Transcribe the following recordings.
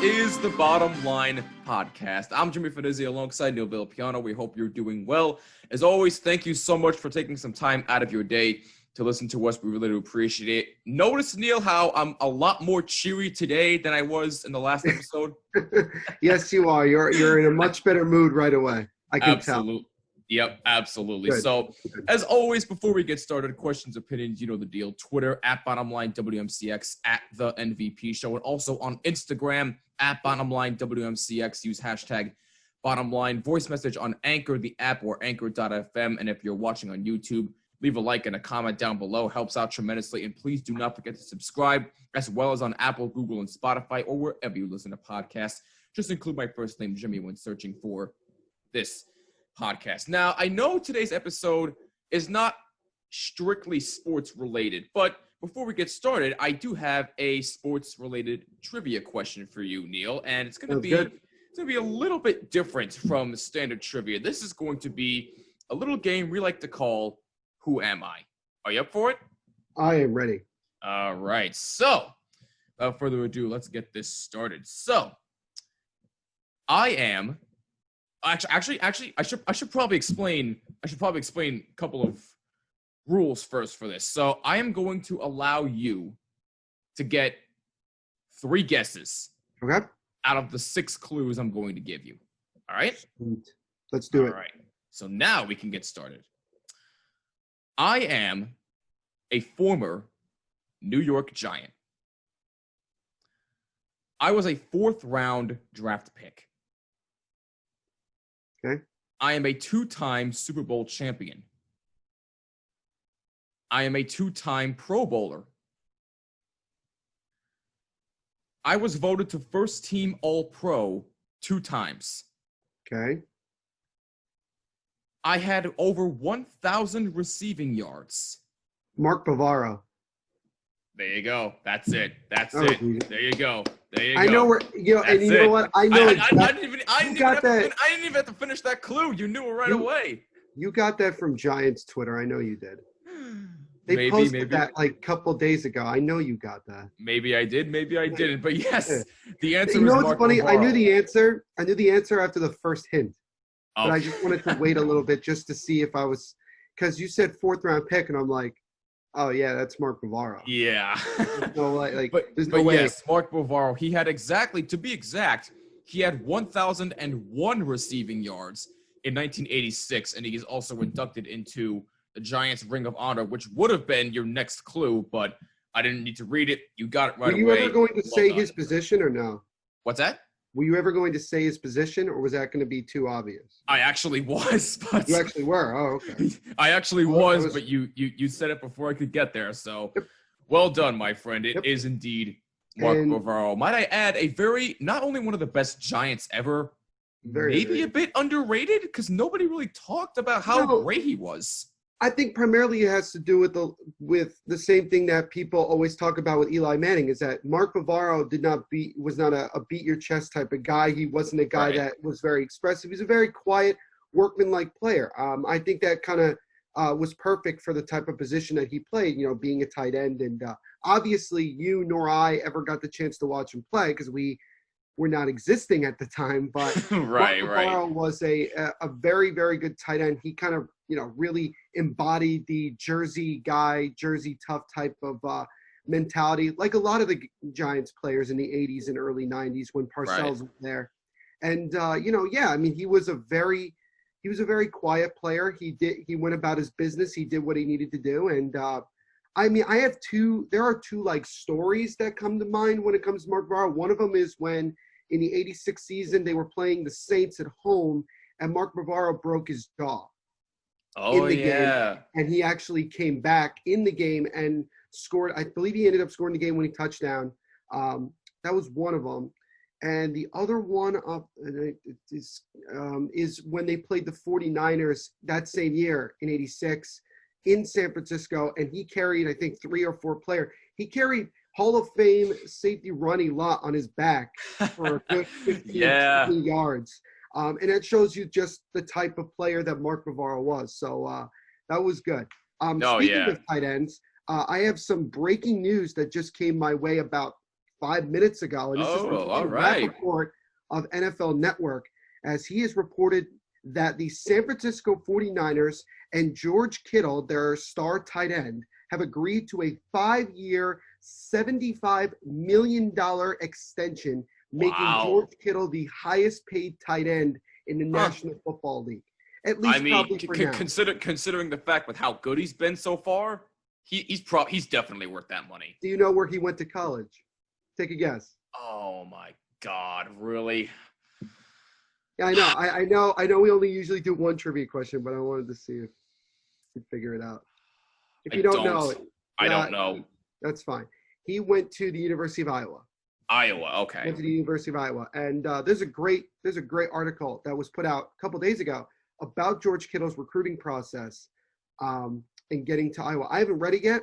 This is the Bottom Line Podcast. I'm Jimmy Finizzi alongside Neil Villapiano. We hope you're doing well. As always, thank you so much for taking some time out of your day to listen to us. We really do appreciate it. Notice, Neil, how I'm a lot more cheery today than I was in the last episode? Yes, you are. You're in a much better mood right away. I can tell. Yep, absolutely. Good. So, as always, before we get started, questions, opinions, you know the deal. Twitter, @BottomLineWMCX, @TheNVP Show, and also on Instagram, @BottomLineWMCX. Use hashtag BottomLine. Voice message on Anchor, the app, or Anchor.fm. And if you're watching on YouTube, leave a like and a comment down below. Helps out tremendously. And please do not forget to subscribe, as well as on Apple, Google, and Spotify, or wherever you listen to podcasts. Just include my first name, Jimmy, when searching for this podcast. Now, I know today's episode is not strictly sports related, but before we get started, I do have a sports related trivia question for you, Neil, and it's going to be a little bit different from standard trivia. This is going to be a little game we like to call Who Am I? Are you up for it? I am ready. All right. So, without further ado, let's get this started. So, I am Actually, I should probably explain a couple of rules first for this. So I am going to allow you to get 3 guesses. Okay. Out of the 6 clues I'm going to give you. All right? Let's do it. All right. So now we can get started. I am a former New York Giant. I was a 4th round draft pick. Okay. I am a 2-time Super Bowl champion. I am a 2-time Pro Bowler. I was voted to first team All-Pro 2 times. Okay. I had over 1,000 receiving yards. Mark Bavaro. There you go. That's it. There you go. I know where and you know what? I know. I didn't even have to finish that clue. You knew it right away. You got that from Giants Twitter. I know you did. They posted that like a couple days ago. I know you got that. Maybe I did. Maybe I didn't. But yes, the answer. You know was what's Mark funny? Bavaro. I knew the answer after the first hint. Oh. But I just wanted to wait a little bit just to see if I was, because you said 4th round pick, and I'm like, oh yeah, that's Mark Bavaro. Yeah. There's no way. Yes, Mark Bavaro. He had to be exact, he had 1,001 receiving yards in 1986, and he is also inducted into the Giants Ring of Honor, which would have been your next clue, but I didn't need to read it. You got it right away. Were you ever going to say his position or no? What's that? Were you ever going to say his position, or was that going to be too obvious? I actually was. But you actually were? Oh, okay. I actually was, but you said it before I could get there. So, well done, my friend. It is indeed Mark Bavaro. Might I add, not only one of the best Giants ever, maybe a bit underrated, because nobody really talked about how great he was. I think primarily it has to do with the same thing that people always talk about with Eli Manning, is that Mark Bavaro was not a beat your chest type of guy. He wasn't a guy that was very expressive. He's a very quiet, workmanlike player. I think that kind of was perfect for the type of position that he played, being a tight end. And obviously you nor I ever got the chance to watch him play because we were not existing at the time. But Mark Bavaro was a very, very good tight end. He kind of, really embodied the Jersey tough type of mentality, like a lot of the Giants players in the 80s and early 90s when Parcells was there. And, he was a very quiet player. He went about his business. He did what he needed to do. And, there are 2 like stories that come to mind when it comes to Mark Bavaro. One of them is when in the 86 season, they were playing the Saints at home and Mark Bavaro broke his jaw. In the game, and he actually came back in the game and scored. I believe he ended up scoring the game-winning touchdown. That was one of them. And the other one is when they played the 49ers that same year in 86 in San Francisco, and he carried, I think, 3 or 4 players. He carried Hall of Fame safety Ronnie Lott on his back for a good 15 yards. And it shows you just the type of player that Mark Bavaro was. So that was good. Speaking of tight ends, I have some breaking news that just came my way about 5 minutes ago, and this is from all right. Rappaport of NFL Network, as he has reported that the San Francisco 49ers and George Kittle, their star tight end, have agreed to a 5-year, $75 million extension, making George Kittle the highest paid tight end in the National Football League. At least, I mean, probably for now. Considering the fact with how good he's been so far, he's definitely worth that money. Do you know where he went to college? Take a guess. Oh my God, really? Yeah, I know. We only usually do one trivia question, but I wanted to see if you figure it out. If you don't know, I don't know. That's fine. He went to the University of Iowa. Okay. Went to the University of Iowa, and there's a great article that was put out a couple days ago about George Kittle's recruiting process and getting to Iowa. I haven't read it yet,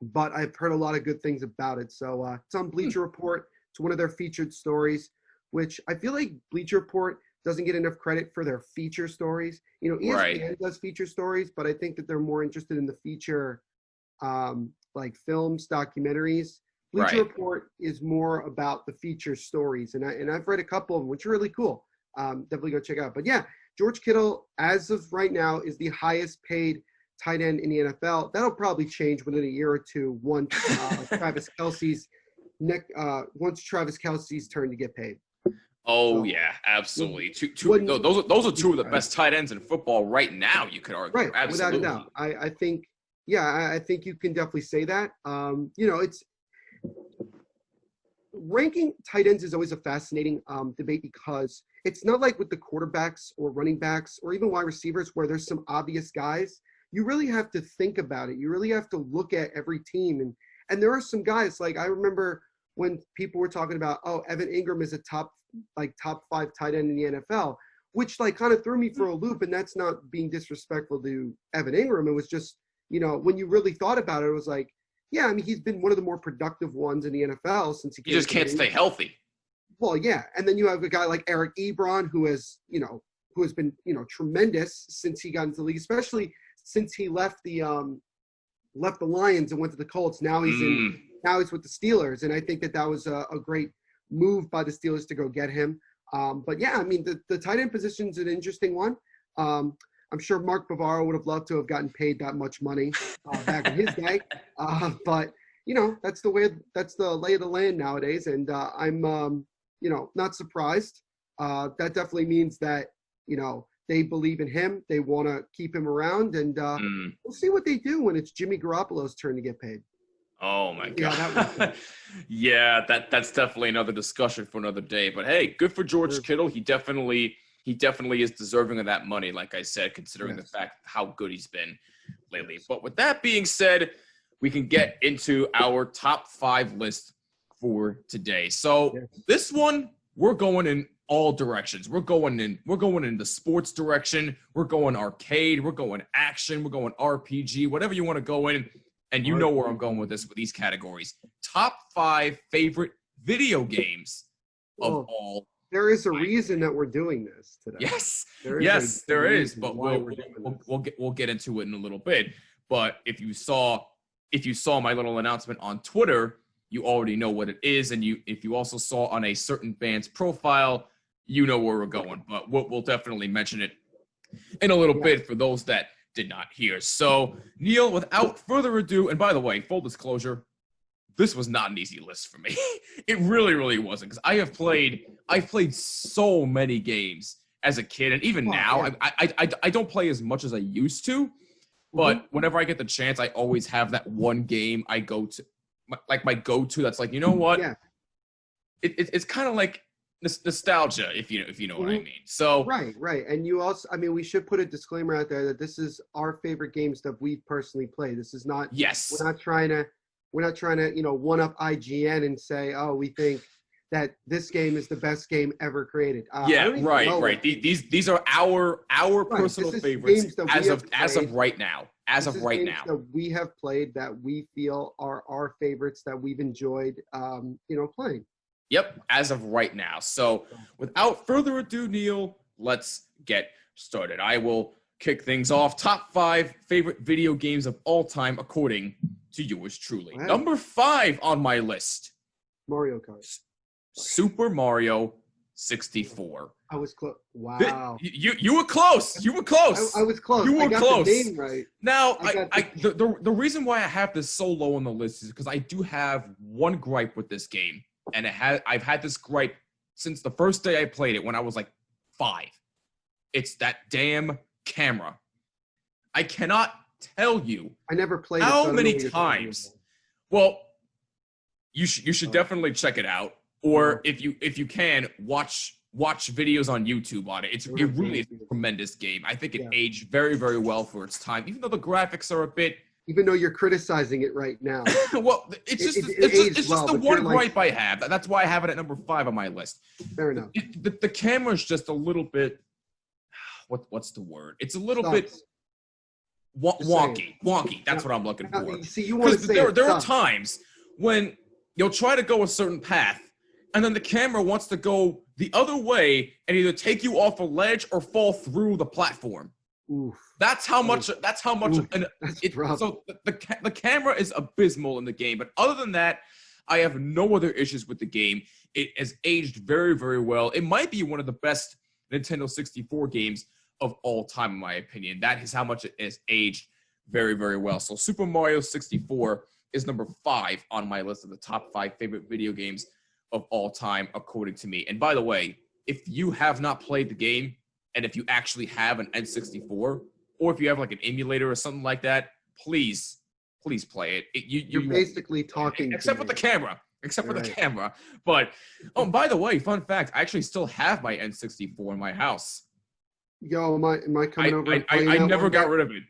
but I've heard a lot of good things about it. So it's on Bleacher Report. It's one of their featured stories, which I feel like Bleacher Report doesn't get enough credit for their feature stories. You know, ESPN does feature stories, but I think that they're more interested in the feature, like films, documentaries. Bleacher Report is more about the feature stories, and I've read a couple of them, which are really cool. Definitely go check out. But yeah, George Kittle, as of right now, is the highest paid tight end in the NFL. That'll probably change within a year or two once Travis Kelce's turn to get paid. Oh, yeah, absolutely. Those are two of the best tight ends in football right now, you could argue. Right, absolutely. without a doubt. I think you can definitely say that. It's ranking tight ends is always a fascinating debate, because it's not like with the quarterbacks or running backs or even wide receivers where there's some obvious guys. You really have to think about it. You really have to look at every team. And there are some guys, like I remember when people were talking about, Evan Ingram is a top 5 tight end in the NFL, which like kind of threw me for a loop. And that's not being disrespectful to Evan Ingram. It was just, when you really thought about it, it was like, yeah, I mean, he's been one of the more productive ones in the NFL since he just can't stay healthy. Well, yeah. And then you have a guy like Eric Ebron who has been, tremendous since he got into the league, especially since he left the Lions and went to the Colts. Now he's with the Steelers. And I think that was a great move by the Steelers to go get him. But yeah, I mean, the tight end position is an interesting one. I'm sure Mark Bavaro would have loved to have gotten paid that much money back in his day. But, that's the lay of the land nowadays. And I'm, not surprised. That definitely means that, they believe in him. They want to keep him around. And we'll see what they do when it's Jimmy Garoppolo's turn to get paid. Oh, my God. Yeah, that's definitely another discussion for another day. But, hey, good for George Kittle. He definitely is deserving of that money, like I said, considering the fact how good he's been lately. But with that being said, we can get into our top 5 list for today. So this one, we're going in all directions. We're going in the sports direction. We're going arcade. We're going action. We're going RPG, whatever you want to go in. And you know where I'm going with these categories. Top 5 favorite video games of all. There is a reason that we're doing this today. Yes, there is. But we'll get into it in a little bit. But if you saw my little announcement on Twitter, you already know what it is. And if you also saw on a certain band's profile, you know where we're going. But we'll definitely mention it in a little bit for those that did not hear. So, Neil, without further ado, and by the way, full disclosure, this was not an easy list for me. It really, really wasn't, because I've played so many games as a kid, and even now, I don't play as much as I used to, but whenever I get the chance, I always have that one game I go to, my go-to that's like, you know what? Yeah. It's kind of like nostalgia, if you know what I mean. So right. And you also, I mean, we should put a disclaimer out there that this is our favorite games that we personally play. This is not. Yes. We're not trying to one up IGN and say, oh, we think that this game is the best game ever created. Right. These are our personal favorites as of right now. That we have played that we feel are our favorites that we've enjoyed, playing. Yep, as of right now. So without further ado, Neil, let's get started. I will kick things off. Top 5 favorite video games of all time, according to yours truly. Wow. Number 5 on my list, Mario Kart. Super Mario 64. I was close. Wow. You were close. You were close. I was close. You were I got close. the name right. Now, the reason why I have this so low on the list is because I do have one gripe with this game, and I've had this gripe since the first day I played it when I was like 5. It's that damn camera. I cannot tell you I never played how it, so many times. Well, you should definitely check it out, or if you can watch videos on YouTube on it. It really is a tremendous game. I think it aged very, very well for its time, even though the graphics are a bit. Even though you're criticizing it right now. Well, it's just the one gripe I have. That's why I have it at number 5 on my list. Fair enough. The camera's just a little bit. What's the word? It's a little bit wonky. Wonky. That's what I'm looking for. See, you want to say there are times when you'll try to go a certain path, and then the camera wants to go the other way and either take you off a ledge or fall through the platform. Oof. That's how much. Oof. That's how much. So the camera is abysmal in the game. But other than that, I have no other issues with the game. It has aged very, very well. It might be one of the best Nintendo 64 games of all time, in my opinion. That is how much it has aged very, very well. So Super Mario 64 is number 5 on my list of the top 5 favorite video games of all time, according to me. And by the way, if you have not played the game, and if you actually have an N64, or if you have like an emulator or something like that, please play it. You're basically talking. Except for the camera. Except for the camera. But, by the way, fun fact, I actually still have my N64 in my house. Yo, am I coming over? I never got rid of it.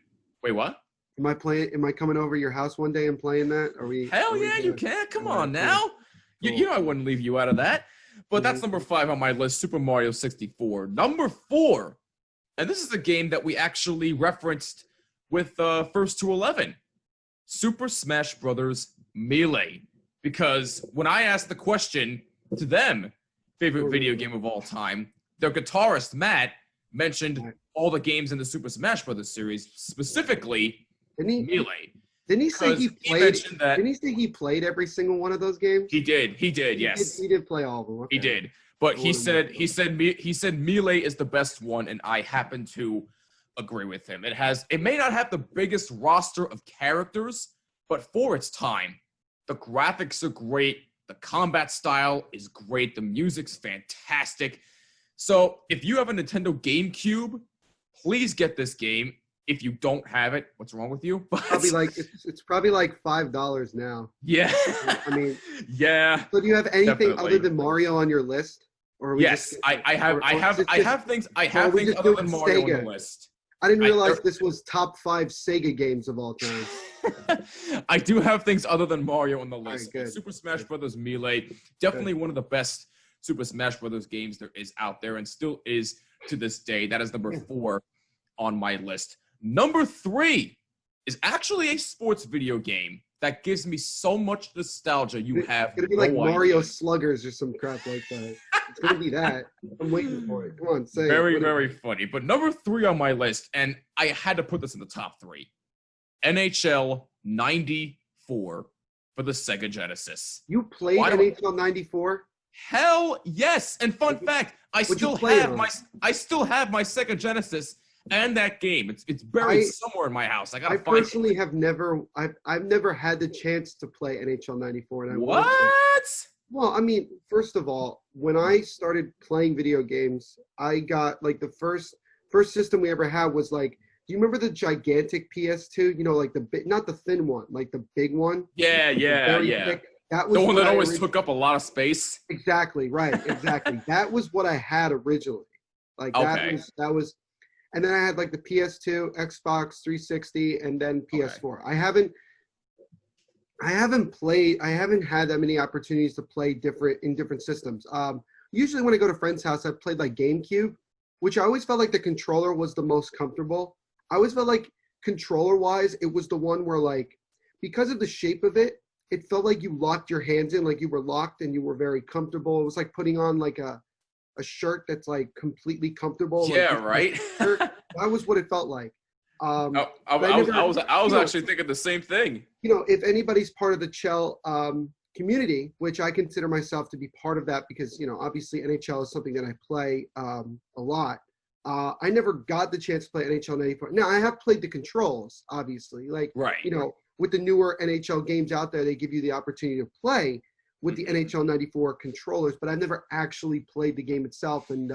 Wait, what? Am I coming over your house one day and playing that? Hell yeah, you can. Come on now. Cool. You know I wouldn't leave you out of that. But that's number 5 on my list, Super Mario 64. Number 4, and this is a game that we actually referenced with First to 11, Super Smash Brothers Melee. Because when I asked the question to them, favorite video game of all time, their guitarist, Matt, mentioned all the games in the Super Smash Brothers series, specifically Melee. Didn't he say he played? Didn't he say he played every single one of those games? He did. Yes, he did play all of them. Okay. He did. But he said Melee is the best one, and I happen to agree with him. It may not have the biggest roster of characters, but for its time, the graphics are great. The combat style is great. The music's fantastic. So if you have a Nintendo GameCube, please get this game. If you don't have it, what's wrong with you? It's probably like $5 now. Yeah. I mean. Yeah. So do you have anything other than Mario on your list? Or yes, I have things other than Mario on the list. I didn't realize this was top 5 Sega games of all time. I do have things other than Mario on the list. Right, Super Smash Brothers Melee, definitely one of the best Super Smash Brothers games there is out there, and still is to this day. That is number 4 on my list. Number 3 is actually a sports video game that gives me so much nostalgia. It's gonna be like Mario Sluggers or some crap like that. It's gonna be that. I'm waiting for it. Come on, say very, it. Very funny. But number 3 on my list, and I had to put this in the top 3, NHL 94 for the Sega Genesis. You played NHL 94? Hell yes! And fun fact, I still have my Sega Genesis and that game. It's buried somewhere in my house. I personally have never had the chance to play NHL 94, and I what? Well, I mean, first of all, when I started playing video games, I got like the first system we ever had was like, do you remember the gigantic PS2? You know, like not the thin one, like the big one. Yeah. Thick. That was the one that always took up a lot of space. Exactly, right, exactly. That was what I had originally. Like that was, and then I had like the PS2, Xbox 360, and then PS4. I haven't had that many opportunities to play in different systems. Usually when I go to friends' house, I've played like GameCube, which I always felt like the controller was the most comfortable. I always felt like controller-wise, it was the one where like, because of the shape of it, it felt like you locked your hands in, like you were locked and you were very comfortable. It was like putting on like a shirt that's like completely comfortable. Yeah, right. That was what it felt like. I was actually thinking the same thing. You know, if anybody's part of the Chell community, which I consider myself to be part of that because, obviously NHL is something that I play a lot. I never got the chance to play NHL 94. Now, I have played the controls, obviously. Like, Right. With the newer NHL games out there, they give you the opportunity to play with the NHL 94 controllers, but I've never actually played the game itself. And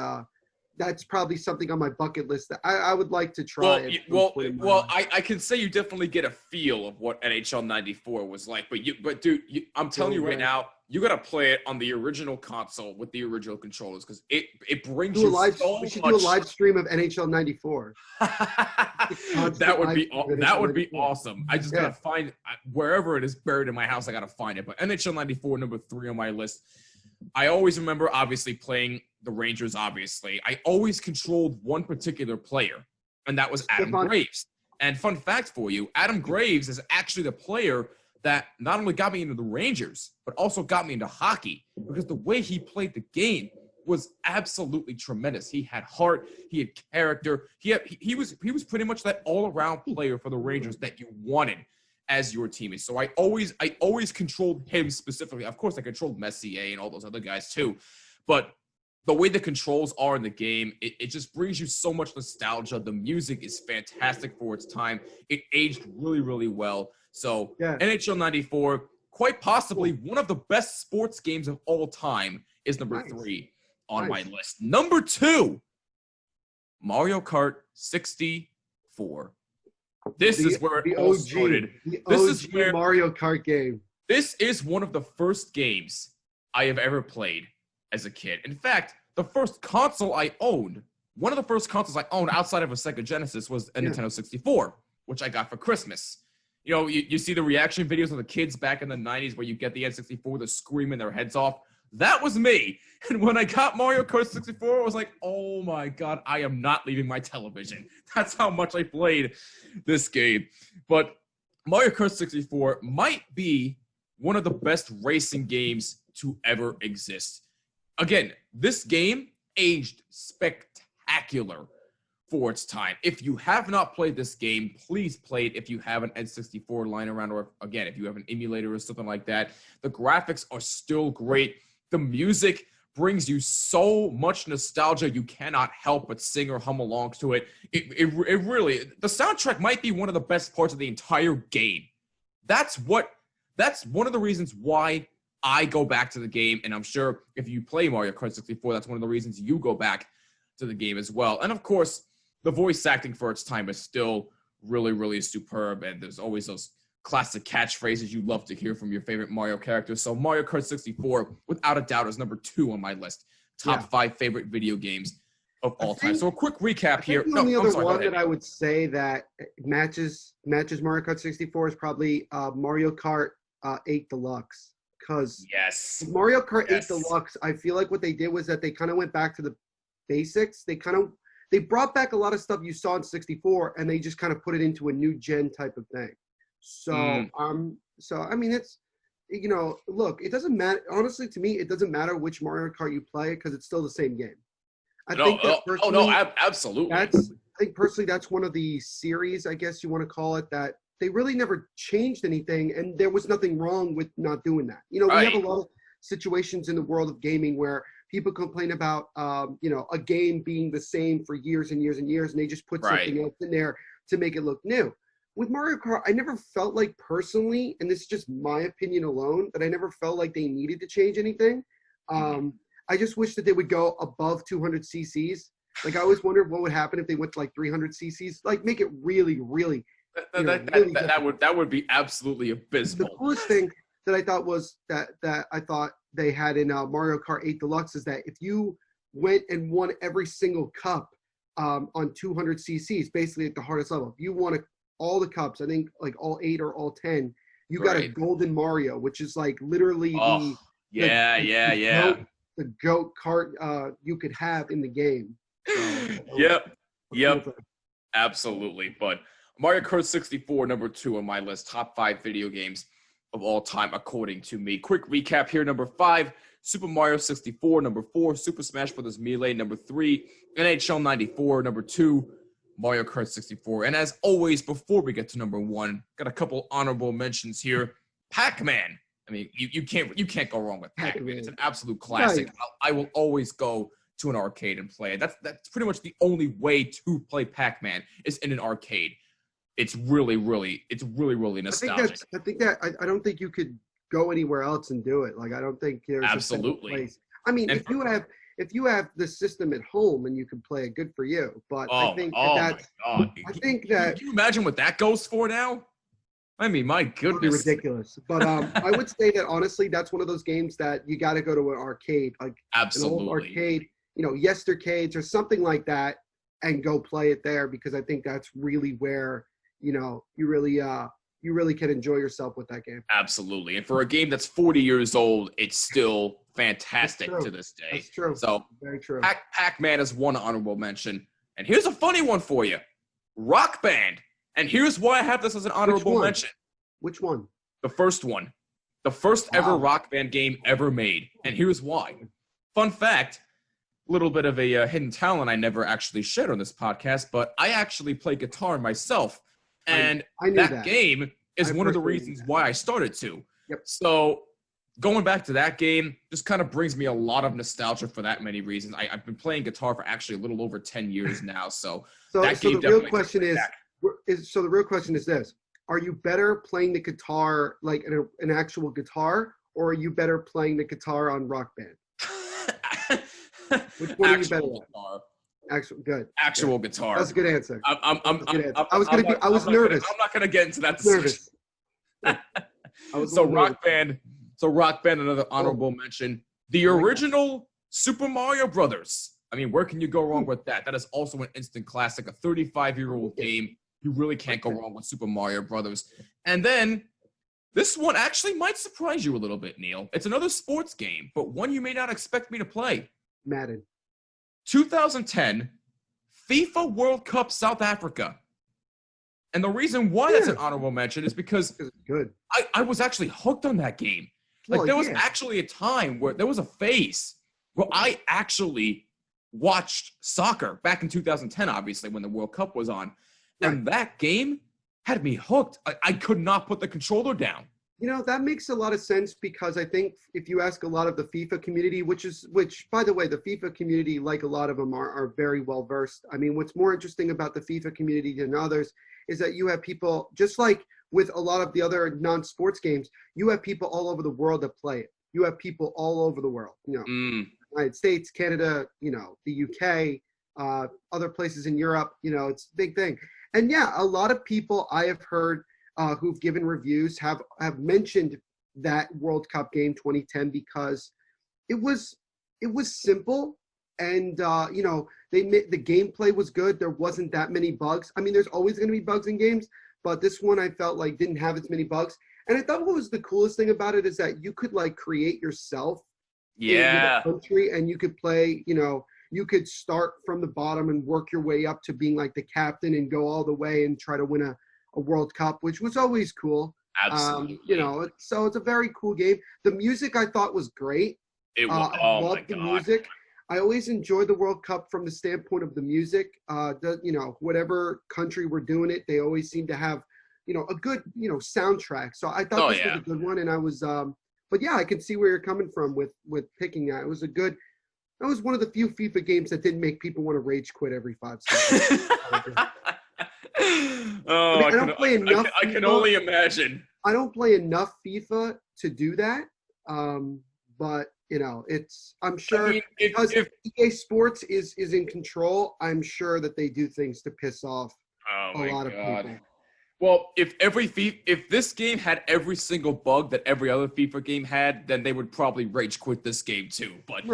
that's probably something on my bucket list that I would like to try. I can say you definitely get a feel of what NHL 94 was like, but dude, I'm telling you right now, you got to play it on the original console with the original controllers because it brings you so much. We should do a live stream of NHL 94. That would be awesome. I just gotta find wherever it is buried in my house. I gotta find it. But NHL 94, number 3 on my list. I always remember, obviously, playing the Rangers. Obviously, I always controlled one particular player, and that was Adam Graves. And fun fact for you, Adam Graves is actually the player that not only got me into the Rangers, but also got me into hockey because the way he played the game was absolutely tremendous. He had heart, he had character. He was pretty much that all-around player for the Rangers that you wanted as your teammate. So I always controlled him specifically. Of course, I controlled Messier and all those other guys too, but the way the controls are in the game, it just brings you so much nostalgia. The music is fantastic for its time. It aged really, really well. So NHL 94, quite possibly one of the best sports games of all time, is number 3 on my list. Number 2, Mario Kart 64. This is where it all started. This is where Mario Kart game. This is one of the first games I have ever played as a kid. In fact, the first console I owned, one of the first consoles I owned outside of a Sega Genesis was a Nintendo 64, which I got for Christmas. You see the reaction videos of the kids back in the 90s where you get the N64, they're screaming their heads off. That was me. And when I got Mario Kart 64, I was like, oh my God, I am not leaving my television. That's how much I played this game. But Mario Kart 64 might be one of the best racing games to ever exist. Again, this game aged spectacular for its time. If you have not played this game, please play it if you have an N64 lying around, or again, if you have an emulator or something like that. The graphics are still great. The music brings you so much nostalgia, you cannot help but sing or hum along to it. It really, the soundtrack might be one of the best parts of the entire game. That's one of the reasons why I go back to the game, and I'm sure if you play Mario Kart 64, that's one of the reasons you go back to the game as well. And of course, the voice acting for its time is still really, really superb, and there's always those classic catchphrases you love to hear from your favorite Mario characters. So Mario Kart 64, without a doubt, is number 2 on my list. Top 5 favorite video games of all time. So a quick recap here. The only other one that I would say that matches Mario Kart 64 is probably Mario Kart 8 Deluxe. Because Mario Kart 8 Deluxe, I feel like what they did was that they kind of went back to the basics. They brought back a lot of stuff you saw in 64, and they just kind of put it into a new gen type of thing. So, I mean, it's, look, it doesn't matter. Honestly, to me, it doesn't matter which Mario Kart you play because it's still the same game. Absolutely. I think personally, that's one of the series, I guess you want to call it, that they really never changed anything, and there was nothing wrong with not doing that. We have a lot of situations in the world of gaming where people complain about, a game being the same for years and years and years, and they just put something else in there to make it look new. With Mario Kart, I never felt like personally, and this is just my opinion alone, that I never felt like they needed to change anything. I just wish that they would go above 200 cc's. Like, I always wondered what would happen if they went to like 300 cc's. Like, make it really, really. That would be absolutely abysmal. The coolest thing that I thought was that I thought they had in Mario Kart 8 Deluxe is that if you went and won every single cup on 200 cc's, basically at the hardest level, if you won all the cups, I think like all 8 or all 10, you got a golden Mario, which is like literally the GOAT kart you could have in the game. Yep. Absolutely. But Mario Kart 64, number 2 on my list, top 5 video games of all time, according to me. Quick recap here. Number 5, Super Mario 64. Number 4, Super Smash Bros. Melee. Number 3, NHL 94. Number 2, Mario Kart 64. And as always, before we get to number 1, got a couple honorable mentions here. Pac-Man, I mean, you can't go wrong with Pac-Man. Pac-Man. It's an absolute classic. Right. I will always go to an arcade and play it. That's pretty much the only way to play Pac-Man is in an arcade. It's really nostalgic. I don't think you could go anywhere else and do it. Like, I don't think there's Absolutely. a place. I mean, And if you have the system at home and you can play it, good for you. But I think my that's God. I think that Can you imagine what that goes for now? I mean, my would be goodness. ridiculous. But I would say that honestly, that's one of those games that you got to go to an arcade, like an Absolutely. old arcade, Yestercades or something like that, and go play it there, because I think that's really where you really can enjoy yourself with that game. Absolutely. And for a game that's 40 years old, it's still fantastic That's to true. this day. That's true. So Very true. Pac-Man is one honorable mention. And here's a funny one for you. Rock Band. And here's why I have this as an honorable one? mention. Which one? The first one. The first ever Wow. Rock Band game ever made. And here's why. Fun fact, a little bit of a hidden talent I never actually shared on this podcast, but I actually play guitar myself. And I knew that game is I one of the personally knew reasons that. why I started to. Yep. So going back to that game just kind of brings me a lot of nostalgia for that many reasons. I've been playing guitar for actually a little over 10 years now. So So, that so game the real definitely question takes me the real question is this: are you better playing the guitar like an actual guitar, or are you better playing the guitar on Rock Band? back. Which one are you better Actual at? guitar. Actual Actual guitar. That's a good answer. I'm nervous. I'm not gonna get into that Nervous. discussion. I was a So little Rock nervous. Band, another honorable mention. The original Super Mario Brothers. I mean, where can you go wrong with that? That is also an instant classic, a 35-year-old game. You really can't go wrong with Super Mario Brothers. And then this one actually might surprise you a little bit, Neil. It's another sports game, but one you may not expect me to play. Madden. 2010 FIFA World Cup South Africa. And the reason why that's an honorable mention is because It's good. I was actually hooked on that game. Like, Well, there was yeah. actually a time where there was a phase where I actually watched soccer back in 2010, obviously, when the World Cup was on. And that game had me hooked. I could not put the controller down. That makes a lot of sense, because I think if you ask a lot of the FIFA community, which by the way, the FIFA community, like a lot of them, are very well versed. I mean, what's more interesting about the FIFA community than others is that you have people, just like with a lot of the other non-sports games, you have people all over the world that play it. You have people all over the world, United States, Canada, the UK, other places in Europe, it's a big thing. And yeah, a lot of people I have heard who've given reviews have mentioned that World Cup game 2010, because it was simple, and the gameplay was good. There wasn't that many bugs. I mean, there's always going to be bugs in games, but this one I felt like didn't have as many bugs. And I thought what was the coolest thing about it is that you could like create yourself in the country, and you could play, you could start from the bottom and work your way up to being like the captain and go all the way and try to win a World Cup, which was always cool. Absolutely. So it's a very cool game. The music I thought was great. It was, I loved the music. I always enjoyed the World Cup from the standpoint of the music. Whatever country we're doing it, they always seem to have, a good, soundtrack. So I thought this was a good one, and I was, but yeah, I can see where you're coming from with picking that. That was one of the few FIFA games that didn't make people want to rage quit every 5 seconds. I can only imagine. I don't play enough FIFA to do that. But I'm sure, I mean, because EA Sports is in control, I'm sure that they do things to piss off a lot of people. Well, if this game had every single bug that every other FIFA game had, then they would probably rage quit this game too. But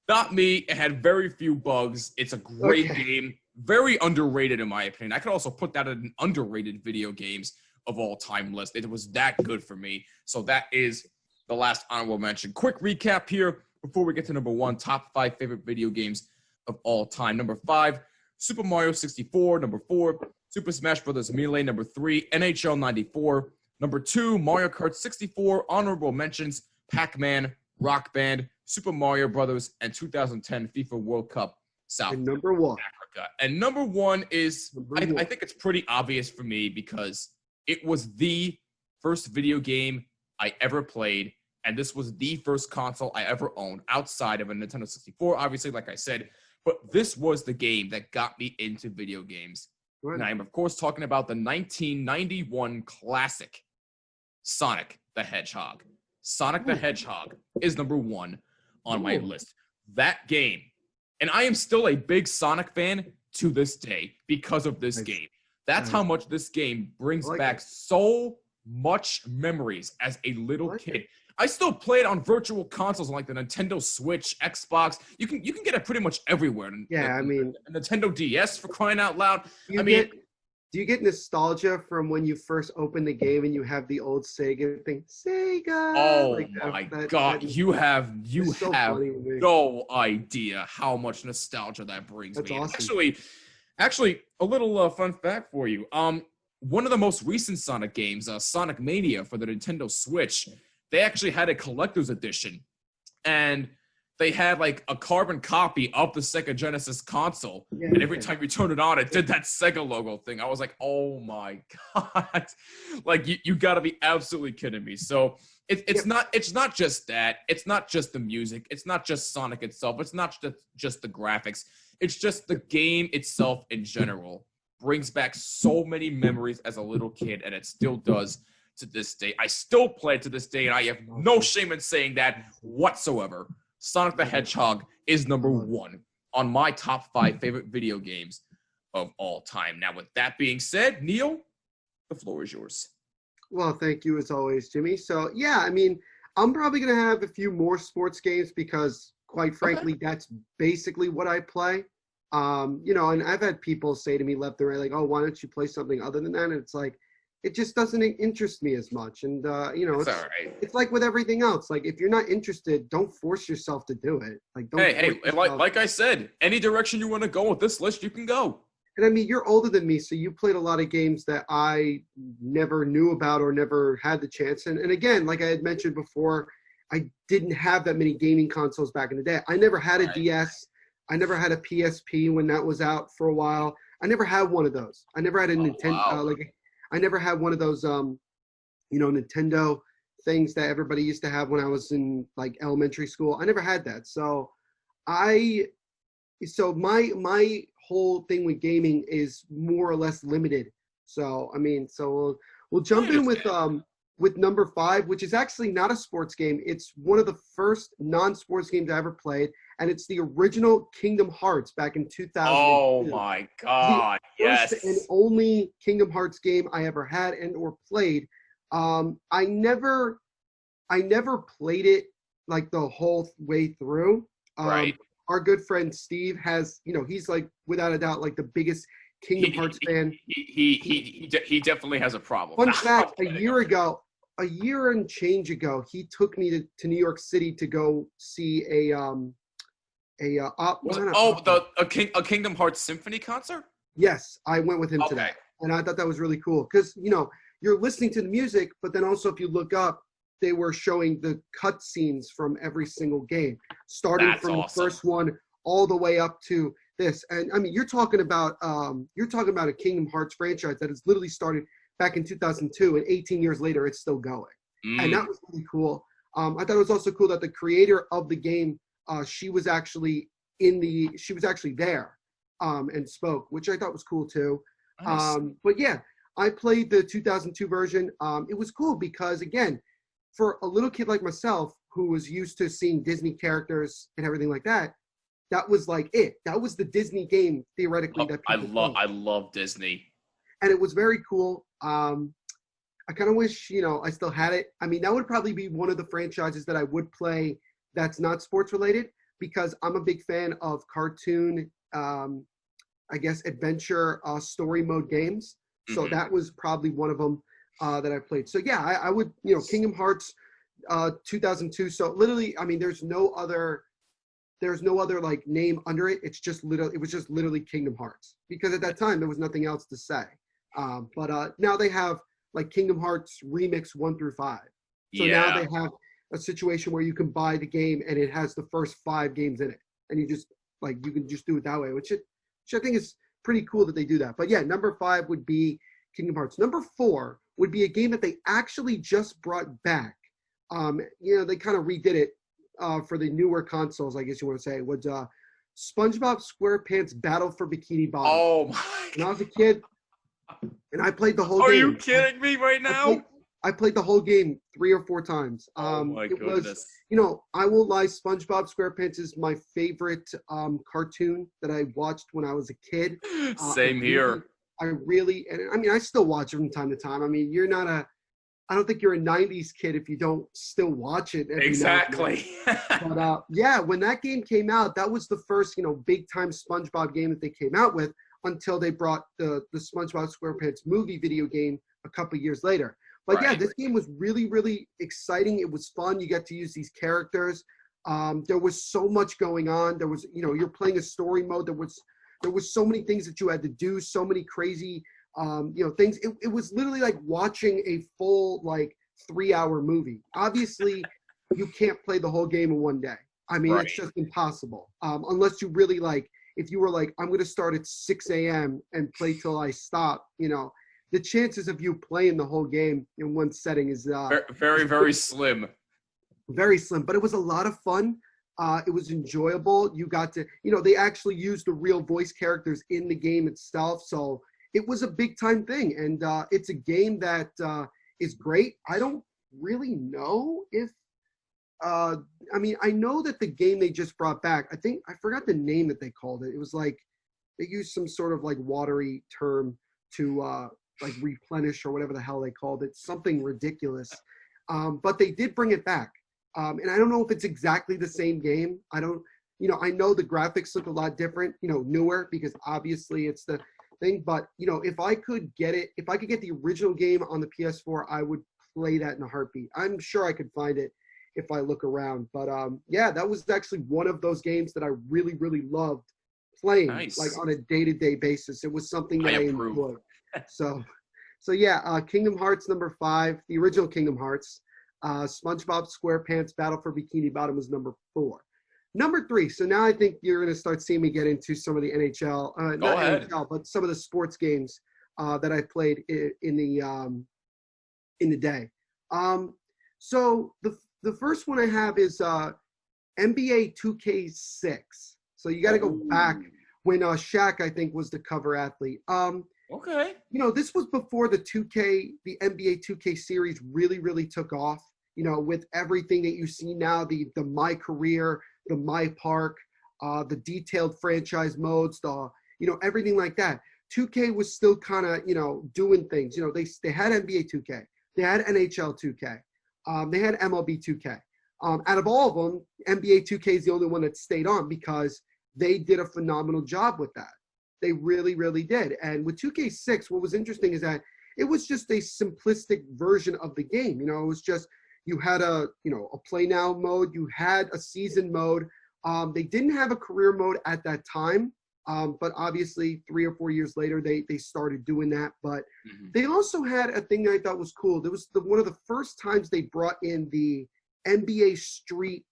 not me. It had very few bugs. It's a great game. Very underrated in my opinion. I could also put that in an underrated video games of all time list. It was that good for me. So that is the last honorable mention. Quick recap here before we get to number 1, top 5 favorite video games of all time. Number 5, Super Mario 64. Number 4, Super Smash Bros. Melee. Number 3, NHL 94. Number 2, Mario Kart 64. Honorable mentions, Pac-Man, Rock Band, Super Mario Brothers, and 2010 FIFA World Cup South And number 1. Africa. And number 1 is, I think it's pretty obvious for me, because it was the first video game I ever played, and this was the first console I ever owned outside of a Nintendo 64, obviously, like I said. But this was the game that got me into video games. Right. And I'm, of course, talking about the 1991 classic Sonic the Hedgehog. Sonic the Hedgehog is number one on my list. That game, and I am still a big Sonic fan to this day because of this game. That's how much this game brings back so much memories as a little kid. I still play it on virtual consoles like the Nintendo Switch, Xbox. You can get it pretty much everywhere. Yeah, I mean, Nintendo DS, for crying out loud. Do you get nostalgia from when you first open the game and you have the old Sega thing? Sega. Oh my God, you have no idea how much nostalgia that brings me. Awesome. Actually, a little fun fact for you. One of the most recent Sonic games, Sonic Mania for the Nintendo Switch, they actually had a collector's edition, and they had like a carbon copy of the Sega Genesis console, and every time you turn it on, it did that Sega logo thing. I was like, oh my God, like you got to be absolutely kidding me. So it's not just that. It's not just the music. It's not just Sonic itself. It's not just the graphics. It's just the game itself in general brings back so many memories as a little kid, and it still does to this day. I still play it to this day, and I have no shame in saying that whatsoever. Sonic the Hedgehog is number one on my top 5 favorite video games of all time. Now, with that being said, Neil, the floor is yours. Well, thank you as always, Jimmy. So, yeah, I mean, I'm probably going to have a few more sports games because, quite frankly, that's basically what I play. You know, and I've had people say to me left and right, like, oh, why don't you play something other than that? And it's like, it just doesn't interest me as much. And, you know, it's like with everything else. Like, if you're not interested, don't force yourself to do it. Like, don't like I said, any direction you want to go with this list, you can go. And I mean, you're older than me, so you played a lot of games that I never knew about or never had the chance. And again, like I had mentioned before, I didn't have that many gaming consoles back in the day. I never had a DS. I never had a PSP when that was out for a while. I never had one of those. I never had a Nintendo, I never had one of those, you know, Nintendo things that everybody used to have when I was in like elementary school. I never had that. So my whole thing with gaming is more or less limited. So, I mean, so we'll jump in with number 5, which is actually not a sports game. It's one of the first non-sports games I ever played, and it's the original Kingdom Hearts back in 2000. Oh my God, yes. First and only Kingdom Hearts game I ever had and or played. I never played it like the whole way through. Right. Our good friend Steve has, you know, he's like without a doubt like the biggest Kingdom Hearts fan. He definitely has a problem. Fun fact: a year and change ago, he took me to New York City to go see a Kingdom Hearts Symphony concert. Yes, I went with him to that, and I thought that was really cool because, you know, you're listening to the music, but then also if you look up, they were showing the cut scenes from every single game, starting from the first one all the way up to this. And I mean, you're talking about a Kingdom Hearts franchise that has literally started back in 2002, and 18 years later, it's still going. And that was really cool. I thought it was also cool that the creator of the game, she was actually there and spoke, which I thought was cool too. Nice. But yeah, I played the 2002 version. It was cool because, again, for a little kid like myself who was used to seeing Disney characters and everything like that, that was like it. That was the Disney game, theoretically. I love Disney. And it was very cool. I kind of wish, you know, I still had it. I mean, that would probably be one of the franchises that I would play that's not sports related, because I'm a big fan of cartoon, I guess, adventure story mode games. So that was probably one of them that I played. So yeah, I would, you know, Kingdom Hearts 2002. So literally, I mean, there's no other like name under it. It was just literally Kingdom Hearts, because at that time there was nothing else to say. But now they have like Kingdom Hearts Remix 1 through 5. So now they have a situation where you can buy the game and it has the first 5 games in it, and you can just do it that way, which I think is pretty cool that they do that. But yeah, number 5 would be Kingdom Hearts. Number 4 would be a game that they actually just brought back They kind of redid it for the newer consoles, I guess you want to say, was SpongeBob SquarePants Battle for Bikini Bottom. Oh my When I was a kid, and I played the whole Are game. you kidding me right now? I played the whole game 3 or 4 times. Oh my goodness. I won't lie, SpongeBob SquarePants is my favorite cartoon that I watched when I was a kid. Same here. I still watch it from time to time. I mean, I don't think you're a 90s kid if you don't still watch it. Exactly. But when that game came out, that was the first, big time SpongeBob game that they came out with until they brought the SpongeBob SquarePants movie video game a couple years later. But right. This game was really, really exciting. It was fun. You get to use these characters. There was so much going on. There was, you're playing a story mode. There was so many things that you had to do, so many crazy, things. It was literally like watching a full, 3-hour movie. Obviously, you can't play the whole game in one day. I mean, right. It's just impossible. Unless you really if you were I'm going to start at 6 a.m. and play till I stop, the chances of you playing the whole game in one setting is very, very slim. Very slim, but it was a lot of fun. It was enjoyable. You got to, they actually used the real voice characters in the game itself. So it was a big time thing. And it's a game that is great. I don't really know if, I know that the game they just brought back, I forgot the name that they called it. It was they used some sort of watery term to replenish or whatever the hell they called it, something ridiculous. But they did bring it back. And I don't know if it's exactly the same game. I know the graphics look a lot different, newer, because obviously it's the thing. But, if I could get the original game on the PS4, I would play that in a heartbeat. I'm sure I could find it if I look around. But that was actually one of those games that I really, really loved playing, nice. On a day-to-day basis. It was something that I enjoyed. So Kingdom Hearts number 5, the original Kingdom Hearts. SpongeBob SquarePants Battle for Bikini Bottom was number 4. Number 3. So now I think you're going to start seeing me get into some of the NHL, Go ahead. NHL, but some of the sports games that I played in the day. So the first one I have is NBA 2K6. So you got to go back when Shaq, I think, was the cover athlete. Okay. This was before the NBA 2K series really, really took off, with everything that you see now, the My Career, the My Park, the detailed franchise modes, everything like that. 2K was still kind of, doing things. They had NBA 2K. They had NHL 2K. They had MLB 2K. Out of all of them, NBA 2K is the only one that stayed on because they did a phenomenal job with that. They really, really did. And with 2K6, what was interesting is that it was just a simplistic version of the game. It was just, you had a play now mode, you had a season mode. They didn't have a career mode at that time, but obviously 3 or 4 years later, they started doing that. But they also had a thing that I thought was cool. There was one of the first times they brought in the NBA Street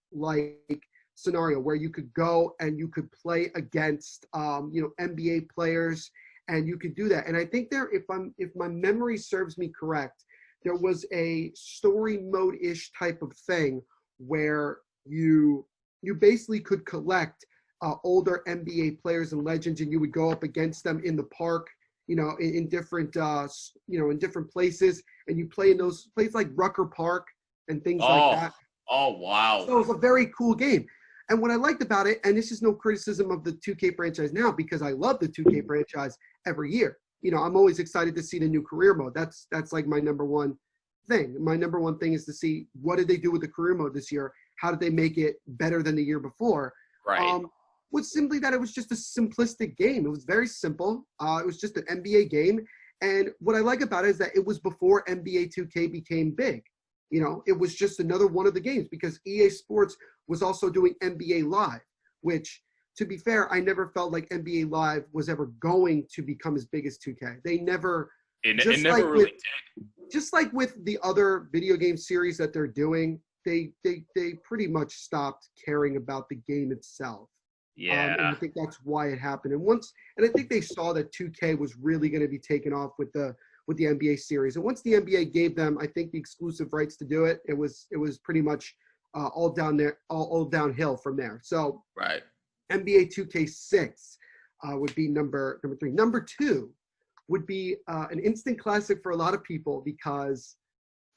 scenario where you could go and you could play against NBA players, and you could do that. And I think if my memory serves me correct, there was a story mode-ish type of thing where you basically could collect older NBA players and legends, and you would go up against them in the park, in different in different places, and you play in those places like Rucker Park and things like that. Oh wow. So it was a very cool game. And what I liked about it, and this is no criticism of the 2K franchise now, because I love the 2K franchise every year. I'm always excited to see the new career mode. That's like my number one thing. My number one thing is to see what did they do with the career mode this year? How did they make it better than the year before? Right. Was simply that it was just a simplistic game. It was very simple. It was just an NBA game. And what I like about it is that it was before NBA 2K became big. It was just another one of the games, because EA Sports was also doing NBA Live, which, to be fair, I never felt like NBA Live was ever going to become as big as 2K. They never. It never really did. Just like with the other video game series that they're doing, they pretty much stopped caring about the game itself. Yeah. And I think that's why it happened. And I think they saw that 2K was really going to be taken off with the with the NBA series. And once the NBA gave them, I think, the exclusive rights to do it, it was pretty much all down there, all downhill from there. So Right. NBA 2K6 would be number 3. Number 2 would be an instant classic for a lot of people because,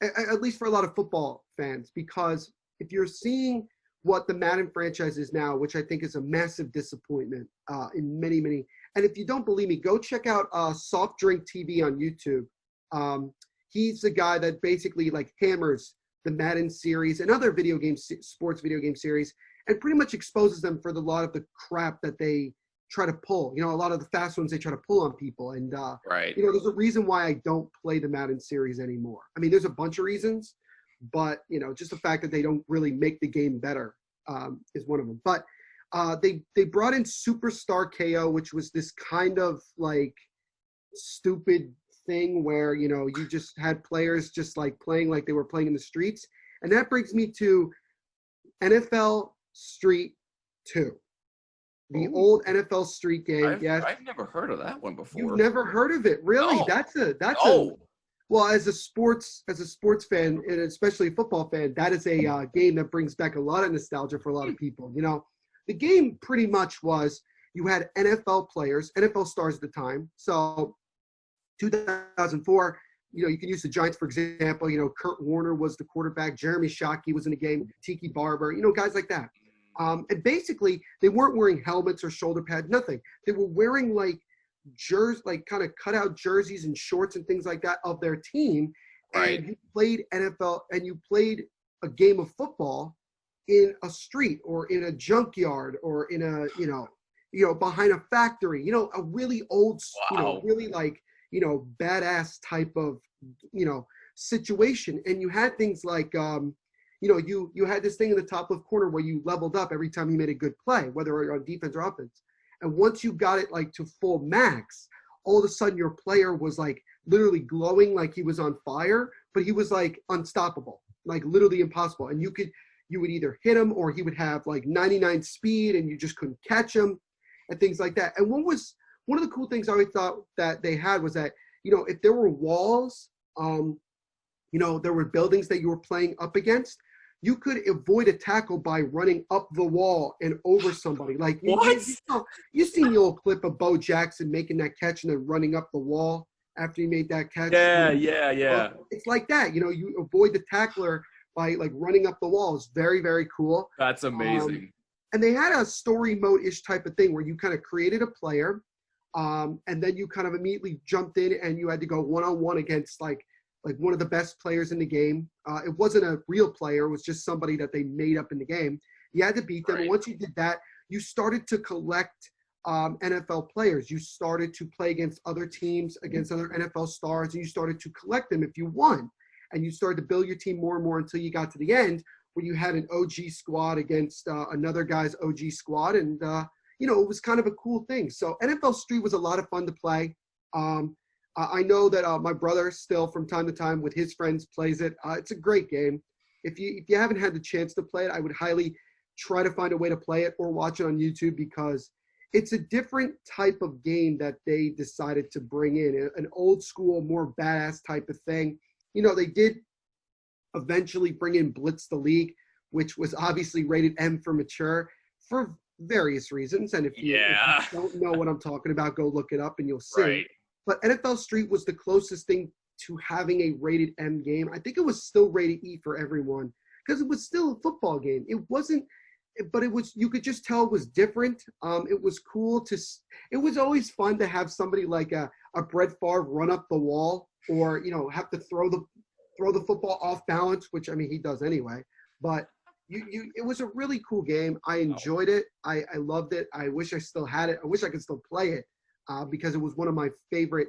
at least for a lot of football fans, because if you're seeing what the Madden franchise is now, which I think is a massive disappointment in many, many. And if you don't believe me, go check out Soft Drink TV on YouTube. He's the guy that basically like hammers the Madden series and other video games, sports video game series, and pretty much exposes them for a lot of the crap that they try to pull. You know, a lot of the fast ones they try to pull on people. And, Right. you know, there's a reason why I don't play the Madden series anymore. I mean, there's a bunch of reasons, but, you know, just the fact that they don't really make the game better is one of them. But they brought in Superstar KO, which was this kind of like stupid thing where, you know, you just had players just like playing like they were playing in the streets. And that brings me to NFL Street 2. The old NFL Street game. Yes. I've never heard of that one before. You've never heard of it, really? No. That's a well, as a sports fan, and especially a football fan, that is a game that brings back a lot of nostalgia for a lot of people. You know, the game pretty much was you had NFL players, NFL stars at the time. So 2004, you know, you can use the Giants, for example. You know, Kurt Warner was the quarterback. Jeremy Shockey was in the game. Tiki Barber, you know, guys like that. And basically, they weren't wearing helmets or shoulder pads, nothing. They were wearing like like kind of cut out jerseys and shorts and things like that of their team. Right. And you played NFL and you played a game of football in a street or in a junkyard or in a, you know, behind a factory, you know, a really old, you know, really like, you know, badass type of, you know, situation. And you had things like, you know, you had this thing in the top left corner where you leveled up every time you made a good play, whether you're on defense or offense. And once you got it like to full max, all of a sudden your player was like literally glowing like he was on fire, but he was like unstoppable, like literally impossible. And you would either hit him or he would have like 99 speed and you just couldn't catch him and things like that. And one of the cool things I always thought that they had was that, you know, if there were walls, you know, there were buildings that you were playing up against, you could avoid a tackle by running up the wall and over somebody. Like you've seen the old clip of Bo Jackson making that catch and then running up the wall after he made that catch. Yeah. It's like that. You know, you avoid the tackler by like running up the wall. It's very, very cool. That's amazing. And they had a story mode-ish type of thing where you kind of created a player, and then you kind of immediately jumped in and you had to go one-on-one against like one of the best players in the game. It wasn't a real player. It was just somebody that they made up in the game. You had to beat them. Right. And once you did that, you started to collect NFL players. You started to play against other teams, against other NFL stars, and you started to collect them if you won. And you started to build your team more and more until you got to the end where you had an OG squad against another guy's OG squad. And, you know, it was kind of a cool thing. So NFL Street was a lot of fun to play. I know that my brother still from time to time with his friends plays it. It's a great game. If you haven't had the chance to play it, I would highly try to find a way to play it or watch it on YouTube because it's a different type of game that they decided to bring in, an old school, more badass type of thing. You know, they did eventually bring in Blitz the League, which was obviously rated M for mature for various reasons. And if you don't know what I'm talking about, go look it up and you'll see. Right. But NFL Street was the closest thing to having a rated M game. I think it was still rated E for everyone because it was still a football game. It wasn't, but it was, you could just tell it was different. It was cool it was always fun to have somebody like a Brett Favre run up the wall or, you know, have to throw the football off balance, which I mean, he does anyway, but it was a really cool game. I enjoyed it. I loved it. I wish I still had it. I wish I could still play it. Because it was one of my favorite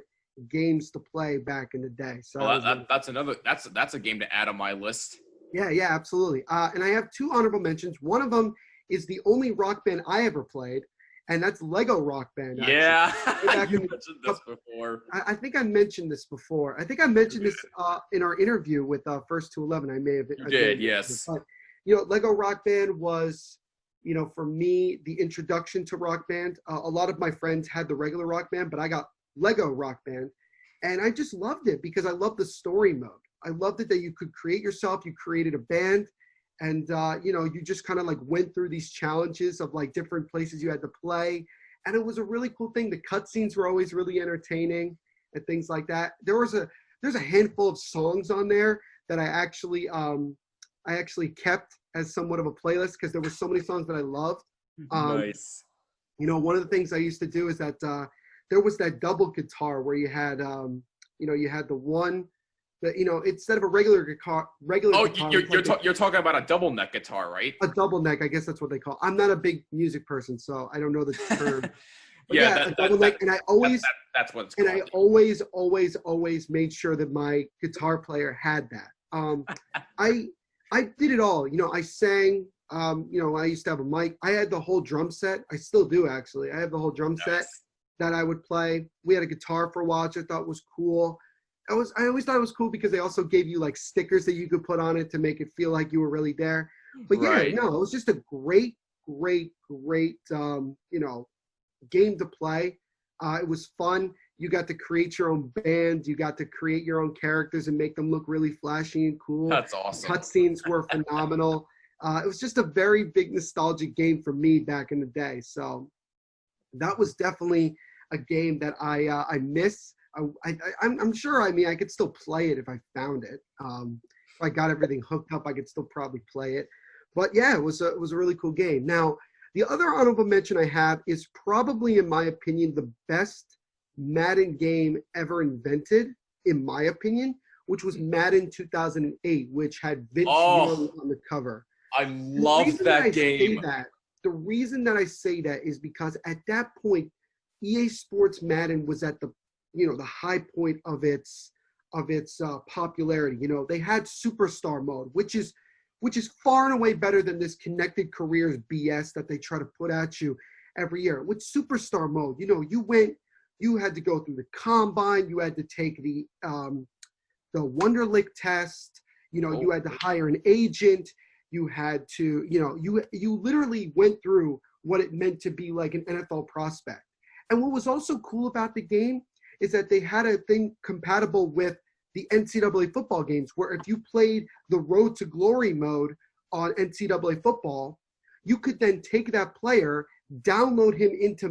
games to play back in the day. So that's a game to add on my list. Yeah, absolutely. And I have 2 honorable mentions. One of them is the only Rock Band I ever played, and that's Lego Rock Band. Actually. Yeah, you mentioned this before. I think I mentioned this before. I think I mentioned this in our interview with First to 11. I may have. You did, yes. But, you know, Lego Rock Band was, you know, for me, the introduction to Rock Band. A lot of my friends had the regular Rock Band, but I got Lego Rock Band. And I just loved it because I loved the story mode. I loved it that you could create yourself. You created a band, and you just kind of like went through these challenges of like different places you had to play, and it was a really cool thing. The cutscenes were always really entertaining and things like that. There's a handful of songs on there that I actually kept as somewhat of a playlist because there were so many songs that I loved. Nice. One of the things I used to do is that there was that double guitar where you had you had the one that instead of a regular guitar. Oh, guitar, you're talking about a double neck guitar, right? a double neck, I guess that's what they call. I'm not a big music person, so I don't know the term. But Yeah, a double neck, and I always that's what it's and called. I always made sure that my guitar player had that. I did it all. I sang. I used to have a mic. I had the whole drum set. I still do, actually. I have the whole drum set Nice. that I would play. We had a guitar for a while, which I thought was cool. I always thought it was cool because they also gave you like stickers that you could put on it to make it feel like you were really there. But yeah, Right. no, it was just a great game to play. It was fun. You got to create your own band. You got to create your own characters and make them look really flashy and cool. That's awesome. Cutscenes were phenomenal. It was just a very big nostalgic game for me back in the day. So that was definitely a game that I miss. I'm sure. I mean, I could still play it if I found it. If I got everything hooked up, I could still probably play it. But yeah, it was a really cool game. Now, the other honorable mention I have is probably, in my opinion, the best Madden game ever invented, in my opinion, which was Madden 2008, which had Vince Young on the cover. I love that game. The reason that I say that is because at that point, EA Sports Madden was at the high point of its popularity. They had Superstar mode, which is far and away better than this Connected Careers BS that they try to put at you every year. With Superstar mode, you had to go through the combine, you had to take the Wonderlic test, you had to hire an agent, you had to, you literally went through what it meant to be like an NFL prospect. And what was also cool about the game is that they had a thing compatible with the NCAA football games, where if you played the Road to Glory mode on NCAA football, you could then take that player, download him into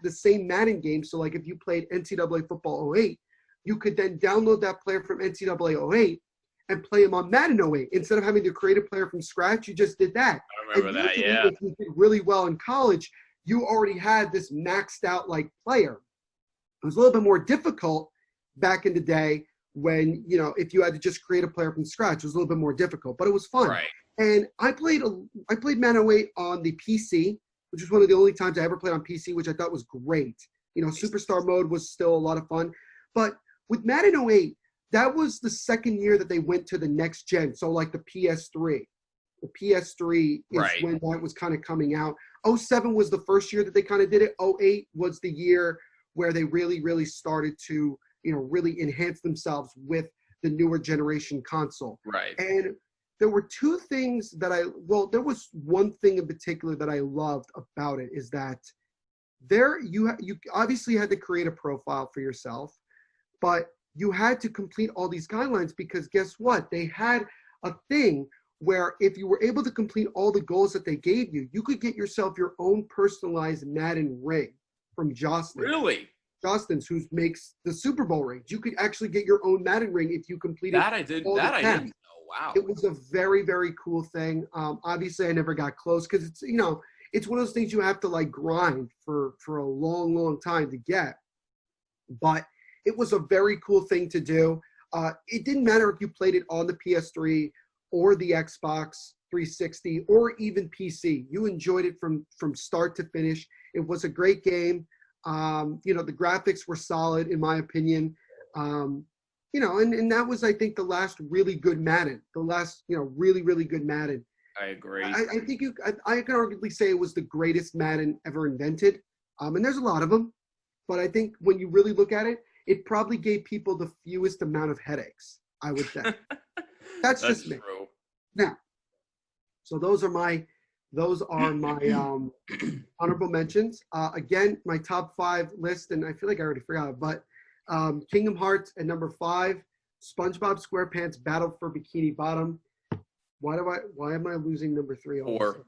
the same Madden game. So like if you played NCAA football 08, you could then download that player from NCAA 08 and play him on Madden 08. Instead of having to create a player from scratch, you just did that. I remember that, yeah. If you did really well in college, you already had this maxed out like player. It was a little bit more difficult back in the day when, if you had to just create a player from scratch, it was a little bit more difficult, but it was fun. Right. And I played Madden 08 on the PC, which was one of the only times I ever played on PC, which I thought was great. Superstar mode was still a lot of fun. But with Madden 08, that was the second year that they went to the next gen. So like the PS3. The PS3 is Right. when that was kind of coming out. 07 was the first year that they kind of did it. 08 was the year where they really, really started to, really enhance themselves with the newer generation console. Right. And there were two things that there was one thing in particular that I loved about it, is that you obviously had to create a profile for yourself, but you had to complete all these guidelines because guess what? They had a thing where if you were able to complete all the goals that they gave you, you could get yourself your own personalized Madden ring from Jocelyn. Really? Justin's, who makes the Super Bowl rings. You could actually get your own Madden ring if you completed That I did. all That the I tasks. didn't know. Wow. It was a very, very cool thing. Obviously, I never got close because it's it's one of those things you have to like grind for a long, long time to get. But it was a very cool thing to do. It didn't matter if you played it on the PS3 or the Xbox 360 or even PC. You enjoyed it from start to finish. It was a great game. The graphics were solid in my opinion. And that was, I think, the last really good Madden. The last, really, really good Madden. I agree. I think I can arguably say it was the greatest Madden ever invented. And there's a lot of them, but I think when you really look at it, it probably gave people the fewest amount of headaches, I would say. That's just me. True. Now, so those are my honorable mentions. Again, my top 5 list, and I feel like I already forgot, but Kingdom Hearts at number 5. SpongeBob SquarePants Battle for Bikini Bottom. Why am I losing number 3? 4.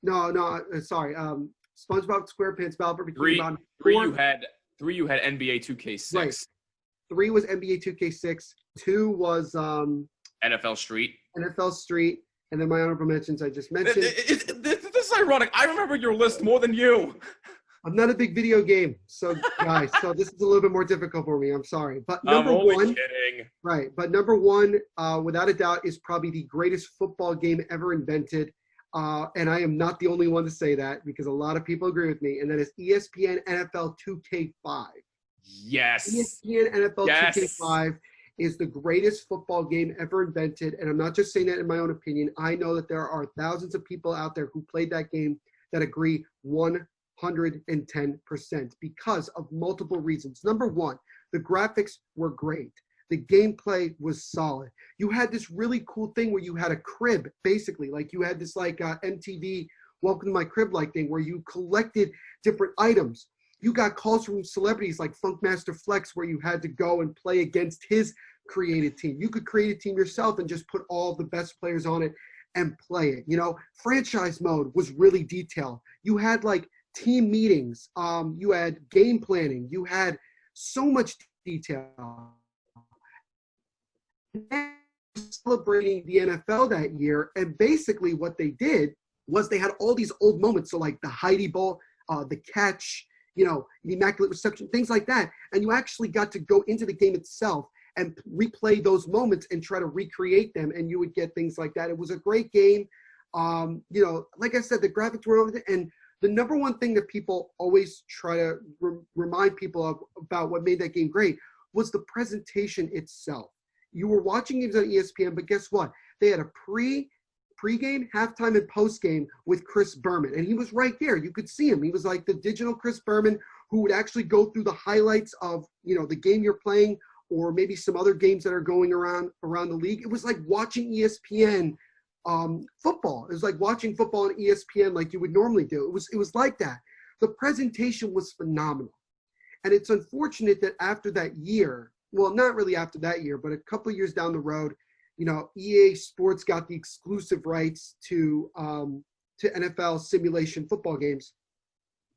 No, sorry. SpongeBob SquarePants Battle for Bikini 3. Bottom. 3 you had NBA 2K6. Right. 3 was NBA 2K6. 2 was NFL Street. NFL Street. And then my honorable mentions I just mentioned. This is ironic. I remember your list more than you. I'm not a big video game, so guys, so this is a little bit more difficult for me. I'm sorry. But number I'm only one, kidding. right? But number one, without a doubt, is probably the greatest football game ever invented. And I am not the only one to say that because a lot of people agree with me. And that is ESPN NFL 2K5. Yes. ESPN NFL Yes. 2K5 is the greatest football game ever invented. And I'm not just saying that in my own opinion. I know that there are thousands of people out there who played that game that agree 110% because of multiple reasons. Number one, the graphics were great. The gameplay was solid. You had this really cool thing where you had a crib, basically. Like you had this like MTV Welcome to My Crib like thing where you collected different items. You got calls from celebrities like Funkmaster Flex where you had to go and play against his created team. You could create a team yourself and just put all the best players on it and play it. You know, franchise mode was really detailed. You had like team meetings. You had game planning. You had so much detail. Celebrating the NFL that year, and basically what they did was they had all these old moments. So like the Heidi Bowl, the catch, you know, the Immaculate Reception, things like that. And you actually got to go into the game itself and replay those moments and try to recreate them, and you would get things like that. It was a great game. You know, like I said, the graphics were over there, and the number one thing that people always try to remind people of about what made that game great was the presentation itself. You were watching games on ESPN, but guess what? They had a pre-game, halftime, and post-game with Chris Berman, and he was right there. You could see him. He was like the digital Chris Berman who would actually go through the highlights of, you know, the game you're playing or maybe some other games that are going around the league. It was like watching ESPN football. It was like watching football on ESPN like you would normally do. It was like that. The presentation was phenomenal. And it's unfortunate that after that year, well, not really after that year, but a couple of years down the road, you know, EA Sports got the exclusive rights to NFL simulation football games.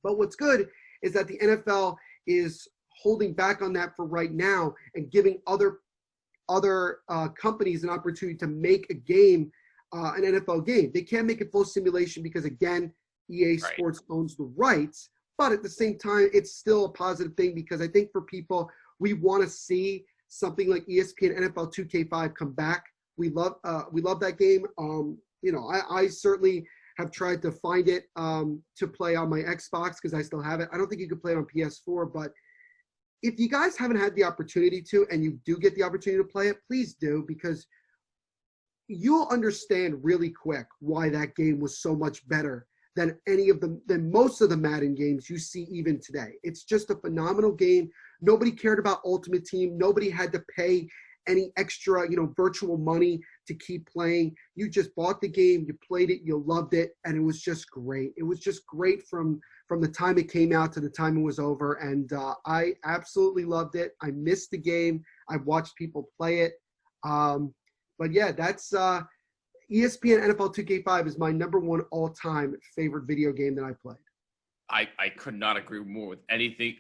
But what's good is that the NFL is holding back on that for right now and giving other companies an opportunity to make a game, an NFL game. They can't make it full simulation because, again, EA Sports owns the rights. But at the same time, it's still a positive thing because I think for people, we want to see something like ESPN NFL 2K5 come back. We love that game. You know, I certainly have tried to find it to play on my Xbox because I still have it. I don't think you could play it on PS4, but if you guys haven't had the opportunity to, and you do get the opportunity to play it, please do, because you'll understand really quick why that game was so much better than most of the Madden games you see even today. It's just a phenomenal game. Nobody cared about Ultimate Team. Nobody had to pay any extra, you know, virtual money to keep playing. You just bought the game, you played it, you loved it, and it was just great. It was just great from the time it came out to the time it was over, and I absolutely loved it. I missed the game. I've watched people play it. But yeah, that's ESPN NFL 2K5 is my number one all-time favorite video game that I played. I could not agree more with anything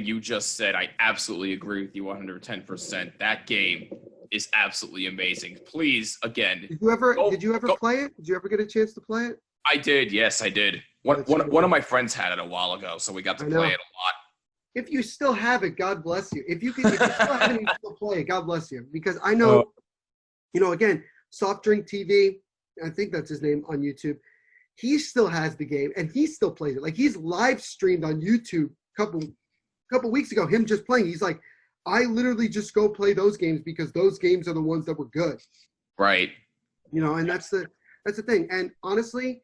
you just said. I absolutely agree with you 110%. That game is absolutely amazing. Please, again. Did you ever play it? Did you ever get a chance to play it? I did. Yes, I did. One of my friends had it a while ago, so we got to play it a lot. If you still have it, God bless you. If you still have it, you still play it, God bless you. Because I know, you know, again, Soft Drink TV, I think that's his name on YouTube. He still has the game and he still plays it. Like he's live streamed on YouTube a couple weeks ago, him just playing. He's like, I literally just go play those games because those games are the ones that were good. Right. You know, and that's the thing. And honestly,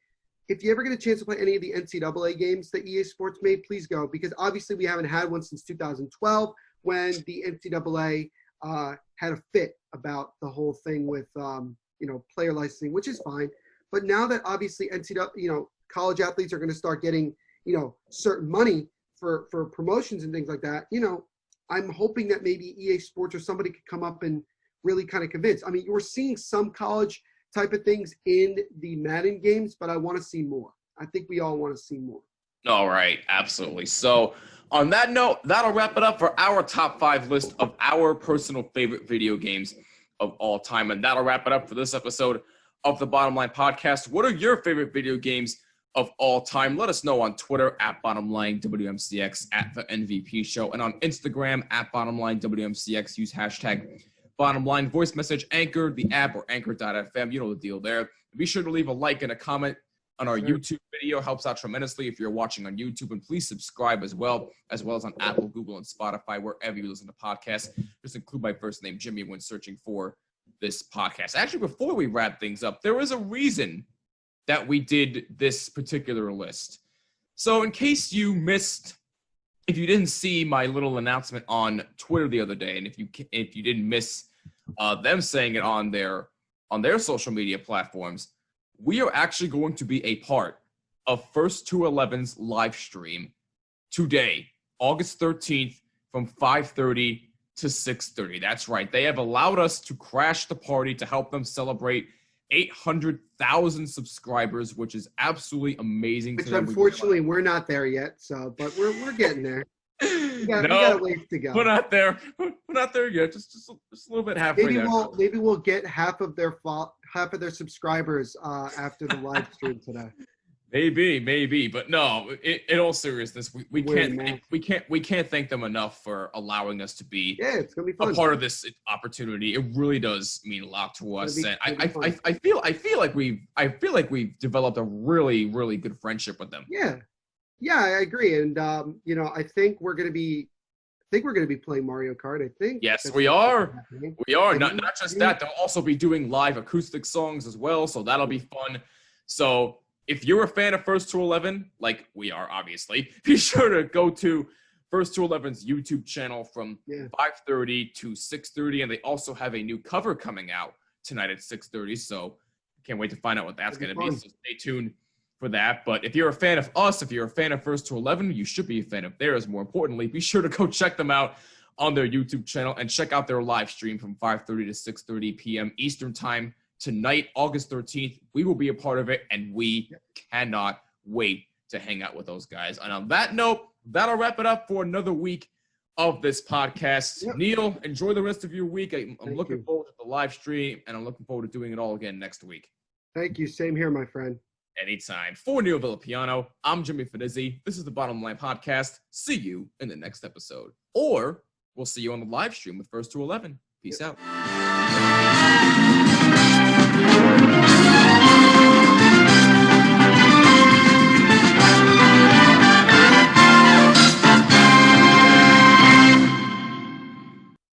if you ever get a chance to play any of the NCAA games that EA Sports made, please go, because obviously we haven't had one since 2012 when the NCAA had a fit about the whole thing with, you know, player licensing, which is fine. But now that obviously college athletes are going to start getting, you know, certain money for promotions and things like that, you know, I'm hoping that maybe EA Sports or somebody could come up and really kind of convince. I mean, you're seeing some college type of things in the Madden games, but I want to see more. I think we all want to see more. All right, absolutely. So on that note, that'll wrap it up for our top 5 list of our personal favorite video games of all time. And that'll wrap it up for this episode of the Bottom Line Podcast. What are your favorite video games of all time? Let us know on Twitter at BottomLineWMCX, at the MVP Show, and on Instagram at BottomLineWMCX. Use hashtag BottomLine. Voice message, Anchor, the app, or Anchor.fm. You know the deal there. Be sure to leave a like and a comment on our YouTube video. Helps out tremendously if you're watching on YouTube. And please subscribe as well as on Apple, Google, and Spotify, wherever you listen to podcasts. Just include my first name, Jimmy, when searching for this podcast. Actually, before we wrap things up, there was a reason that we did this particular list. So in case you missed, if you didn't see my little announcement on Twitter the other day, and if you didn't miss them saying it on their social media platforms, we are actually going to be a part of First to 11's live stream today, August 13th, from 5:30 to 6:30. That's right. They have allowed us to crash the party to help them celebrate 800,000 subscribers, which is absolutely amazing. Which unfortunately we're not there yet. So, but we're getting there. We got a ways to go. We're not there. We're not there yet. Just a little bit halfway there. Maybe we'll get half of their subscribers after the live stream today. Maybe, but no. In all seriousness, we can't thank them enough for allowing us to be it's gonna be fun. A part of this opportunity. It really does mean a lot to us, and I feel like we've developed a really, really good friendship with them. Yeah, I agree, and I think we're gonna be playing Mario Kart. I think. Yes, we are. We are. Not just that. They'll also be doing live acoustic songs as well, so that'll be fun. So if you're a fan of First to 11, like we are, obviously, be sure to go to First to 11's YouTube channel from 5:30 to 6:30, and they also have a new cover coming out tonight at 6:30. So can't wait to find out what that's going to be. So stay tuned for that. But if you're a fan of us, if you're a fan of First to 11, you should be a fan of theirs. More importantly, be sure to go check them out on their YouTube channel and check out their live stream from 5:30 to 6:30 p.m. Eastern Time tonight, August 13th. We will be a part of it, and we cannot wait to hang out with those guys. And on that note, that'll wrap it up for another week of this podcast. Neil, enjoy the rest of your week. I'm looking forward to the live stream, and I'm looking forward to doing it all again next week. Thank you. Same here, my friend. Anytime. For Neil Villapiano, I'm Jimmy Finizzi. This is the Bottom Line Podcast. See you in the next episode. Or we'll see you on the live stream with First to 11. Peace out.